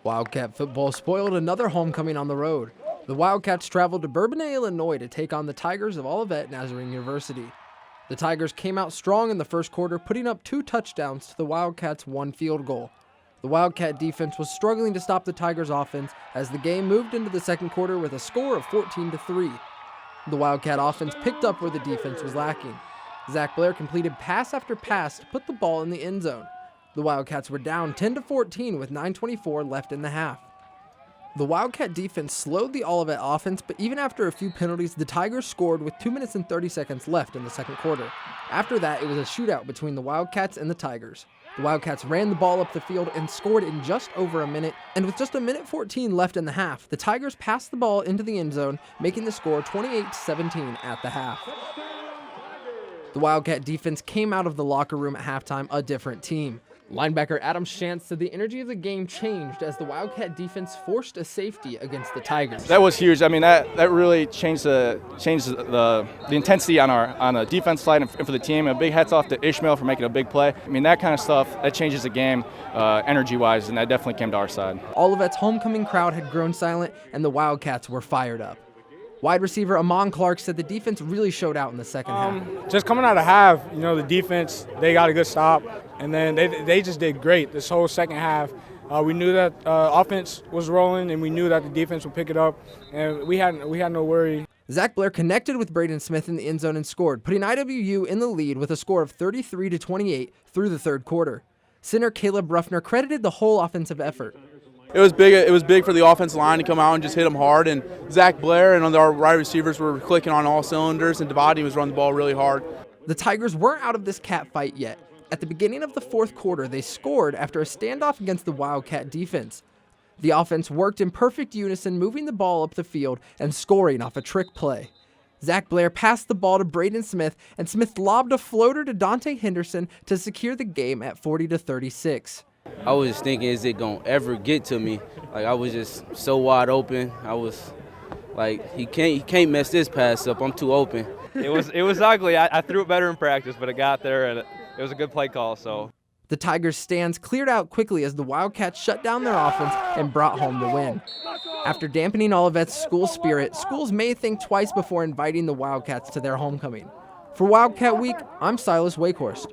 Wildcat football spoiled another homecoming on the road. The Wildcats traveled to Bourbonnais, Illinois to take on the Tigers of Olivet Nazarene University. The Tigers came out strong in the first quarter, putting up 2 touchdowns to the Wildcats' 1 field goal. The Wildcat defense was struggling to stop the Tigers' offense as the game moved into the second quarter with a score of 14-3. The Wildcat offense picked up where the defense was lacking. Zach Blair completed pass after pass to put the ball in the end zone. The Wildcats were down 10-14 with 9:24 left in the half. The Wildcat defense slowed the Olivet offense, but even after a few penalties, the Tigers scored with 2 minutes and 30 seconds left in the second quarter. After that, it was a shootout between the Wildcats and the Tigers. The Wildcats ran the ball up the field and scored in just over a minute, and with just 1:14 left in the half, the Tigers passed the ball into the end zone, making the score 28-17 at the half. The Wildcat defense came out of the locker room at halftime a different team. Linebacker Adam Shantz said the energy of the game changed as the Wildcat defense forced a safety against the Tigers. That was huge. I mean, that really changed the intensity on the defense side and for the team. A big hats off to Ishmael for making a big play. I mean, that kind of stuff, that changes the game energy-wise, and that definitely came to our side. Olivet's homecoming crowd had grown silent, and the Wildcats were fired up. Wide receiver Amon Clark said the defense really showed out in the second half. Just coming out of half, the defense, they got a good stop, and then they just did great this whole second half. We knew that offense was rolling, and we knew that the defense would pick it up, and we had no worry. Zach Blair connected with Braden Smith in the end zone and scored, putting IWU in the lead with a score of 33-28 through the third quarter. Center Caleb Ruffner credited the whole offensive effort. It was big. It was big for the offensive line to come out and just hit them hard. And Zach Blair and our wide receivers were clicking on all cylinders, and Devati was running the ball really hard. The Tigers weren't out of this cat fight yet. At the beginning of the fourth quarter, they scored after a standoff against the Wildcat defense. The offense worked in perfect unison, moving the ball up the field and scoring off a trick play. Zach Blair passed the ball to Braden Smith, and Smith lobbed a floater to Dante Henderson to secure the game at 40-36. I was just thinking, is it going to ever get to me? Like, I was just so wide open. I was like, he can't mess this pass up. I'm too open. It was ugly. I threw it better in practice, but it got there, and it was a good play call. So the Tigers' stands cleared out quickly as the Wildcats shut down their offense and brought home the win. After dampening Olivet's school spirit, schools may think twice before inviting the Wildcats to their homecoming. For Wildcat Week, I'm Silas Wakehorst.